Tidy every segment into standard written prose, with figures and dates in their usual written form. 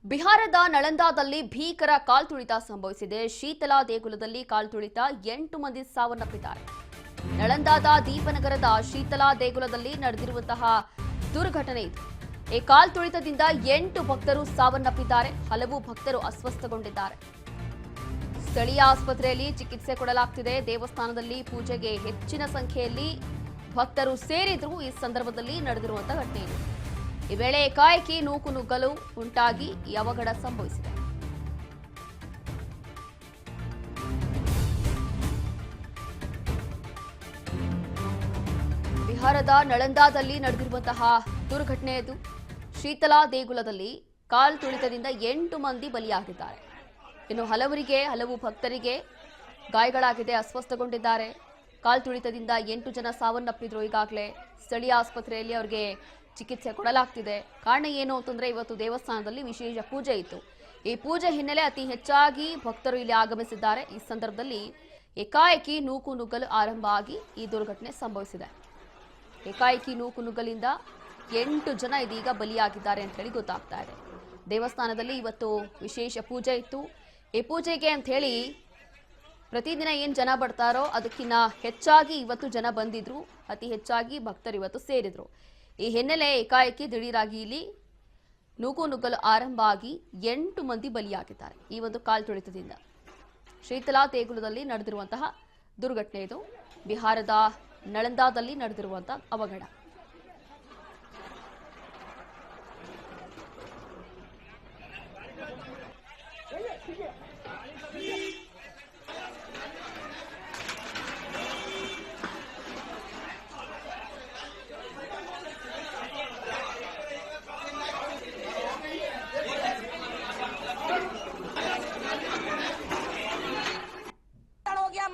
ಬಿಹಾರದ ನಳಂದಾದಲ್ಲಿ ಭೀಕರ ಕಾಲ್ತುಳಿತ ಸಂಭವಿಸಿದೆ. ಶೀತಲಾ ದೇಗುಲದಲ್ಲಿ ಕಾಲ್ತುಳಿತ 8 ಮಂದಿ ಸಾವನ್ನಪ್ಪಿದ್ದಾರೆ. ನಳಂದಾದ ದೀಪನಗರದ ಶೀತಲಾ ದೇಗುಲದಲ್ಲಿ ನಡೆದಿರುವಂತಹ ದುರ್ಘಟನೆ ಇದು. ಈ ಕಾಲ್ತುಳಿತದಿಂದ 8 ಭಕ್ತರು ಸಾವನ್ನಪ್ಪಿದ್ದಾರೆ. ಹಲವು ಭಕ್ತರು ಅಸ್ವಸ್ಥಗೊಂಡಿದ್ದಾರೆ. ಸ್ಥಳೀಯ ಆಸ್ಪತ್ರೆಯಲ್ಲಿ ಚಿಕಿತ್ಸೆ ಕೊಡಲಾಗುತ್ತಿದೆ. ದೇವಸ್ಥಾನದಲ್ಲಿ ಪೂಜೆಗೆ ಹೆಚ್ಚಿನ ಸಂಖ್ಯೆಯಲ್ಲಿ ಭಕ್ತರು ಸೇರಿದ್ರು. ಈ ಸಂದರ್ಭದಲ್ಲಿ ನಡೆದಿರುವಂತಹ ಘಟನೆ ಇದು. ಈ ವೇಳೆ ಏಕಾಏಕಿ ನೂಕುನುಗ್ಗಲು ಉಂಟಾಗಿ ಈ ಅವಘಡ ಸಂಭವಿಸಿದೆ. ಬಿಹಾರದ ನಳಂದಾದಲ್ಲಿ ನಡೆದಿರುವಂತಹ ದುರ್ಘಟನೆ ಇದು. ಶೀತಲಾ ದೇಗುಲದಲ್ಲಿ ಕಾಲ್ತುಳಿತದಿಂದ 8 ಮಂದಿ ಬಲಿಯಾಗಿದ್ದಾರೆ. ಇನ್ನು ಹಲವು ಭಕ್ತರಿಗೆ ಗಾಯಗಳಾಗಿದೆ, ಅಸ್ವಸ್ಥಗೊಂಡಿದ್ದಾರೆ. ಕಾಲ್ತುಳಿತದಿಂದ 8 ಜನ ಸಾವನ್ನಪ್ಪಿದ್ರು. ಈಗಾಗಲೇ ಸ್ಥಳೀಯ ಆಸ್ಪತ್ರೆಯಲ್ಲಿ ಅವರಿಗೆ ಚಿಕಿತ್ಸೆ ಕೊಡಲಾಗ್ತಿದೆ. ಕಾರಣ ಏನು ಅಂತಂದ್ರೆ, ಇವತ್ತು ದೇವಸ್ಥಾನದಲ್ಲಿ ವಿಶೇಷ ಪೂಜೆ ಇತ್ತು. ಈ ಪೂಜೆ ಹಿನ್ನೆಲೆ ಅತಿ ಹೆಚ್ಚಾಗಿ ಭಕ್ತರು ಇಲ್ಲಿ ಆಗಮಿಸಿದ್ದಾರೆ. ಈ ಸಂದರ್ಭದಲ್ಲಿ ಏಕಾಏಕಿ ನೂಕುನುಗ್ಗಲು ಆರಂಭ ಆಗಿ ಈ ದುರ್ಘಟನೆ ಸಂಭವಿಸಿದೆ. ಏಕಾಏಕಿ ನೂಕುನುಗ್ಗಲಿಂದ 8 ಜನ ಇದೀಗ ಬಲಿಯಾಗಿದ್ದಾರೆ ಅಂತ ಹೇಳಿ ಗೊತ್ತಾಗ್ತಾ ಇದೆ. ದೇವಸ್ಥಾನದಲ್ಲಿ ಇವತ್ತು ವಿಶೇಷ ಪೂಜೆ ಇತ್ತು. ಈ ಪೂಜೆಗೆ ಅಂತ ಹೇಳಿ ಪ್ರತಿದಿನ ಏನು ಜನ ಬರ್ತಾರೋ ಅದಕ್ಕಿಂತ ಹೆಚ್ಚಾಗಿ ಇವತ್ತು ಜನ ಬಂದಿದ್ರು. ಅತಿ ಹೆಚ್ಚಾಗಿ ಭಕ್ತರು ಇವತ್ತು ಸೇರಿದ್ರು. ಈ ಹಿನ್ನೆಲೆ ಏಕಾಏಕಿ ದಿಢೀರಾಗಿ ಇಲ್ಲಿ ನೂಕುನುಗ್ಗಲು ಆರಂಭ ಆಗಿ 8 ಮಂದಿ ಬಲಿಯಾಗಿದ್ದಾರೆ. ಈ ಒಂದು ಕಾಲ್ತುಳಿತದಿಂದ ಶೀತಲಾ ದೇಗುಲದಲ್ಲಿ ನಡೆದಿರುವಂತಹ ದುರ್ಘಟನೆ ಇದು. ಬಿಹಾರದ ನಳಂದಾದಲ್ಲಿ ನಡೆದಿರುವಂತಹ ಅವಘಡ.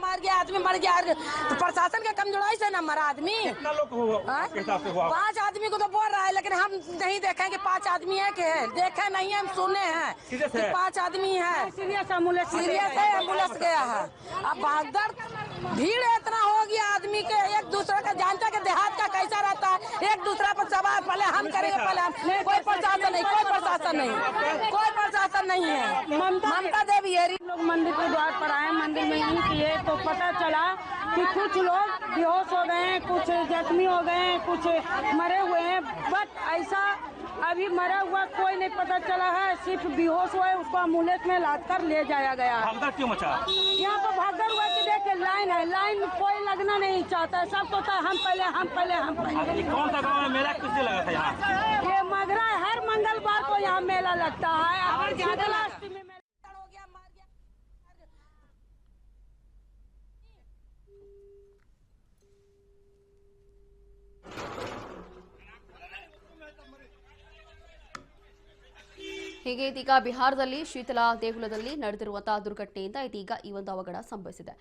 मर गया आदमी, मर गया। तो प्रशासन के कमजोरी से ना मरा आदमी। कितना लोग हुआ? 5 आदमी को तो बोल रहा है, लेकिन हम नहीं देखें कि 5 आदमी है कि देखे नहीं है। हम सुने हैं कि 5 आदमी है। सीरियस है, एम्बुलेंस गया है। अब भागदड़ भीड़ इतना हो गया आदमी के, एक दूसरे का जानता के देहात का कैसा रहता है, एक दूसरे पर सवाल पहले हम करेंगे, पहले हम। कोई प्रशासन नहीं, कोई प्रशासन नहीं है। ममता देवी है। लोग मंदिर के द्वार पर आए, मंदिर में ईंट किए तो पता चला कि कुछ लोग बेहोश हो गए हैं, कुछ जख्मी हो गए हैं, कुछ मरे हुए हैं। बट ऐसा अभी मरा हुआ कोई नहीं पता चला है। सिर्फ बेहोश हुआ है, उसको एम्बुलेंस में लाद कर ले जाया गया। भागदड़ क्यों मचा? यहाँ पर भागदड़ हुआ कि देखिए लाइन है, लाइन में कोई लगना नहीं चाहता है। सब सोचता है हम पहले। कौन सा गाँव में मेला किस दिन लगा था यहाँ? ये मगरा हर मंगलवार को यहाँ मेला लगता है। ಹೀಗೆ ಇದೀಗ ಬಿಹಾರದಲ್ಲಿ ಶೀತಲಾ ದೇಗುಲದಲ್ಲಿ ನಡೆದಿರುವಂತಹ ದುರ್ಘಟನೆಯಿಂದ ಇದೀಗ ಈ ಒಂದು ಅವಘಡ ಸಂಭವಿಸಿದೆ.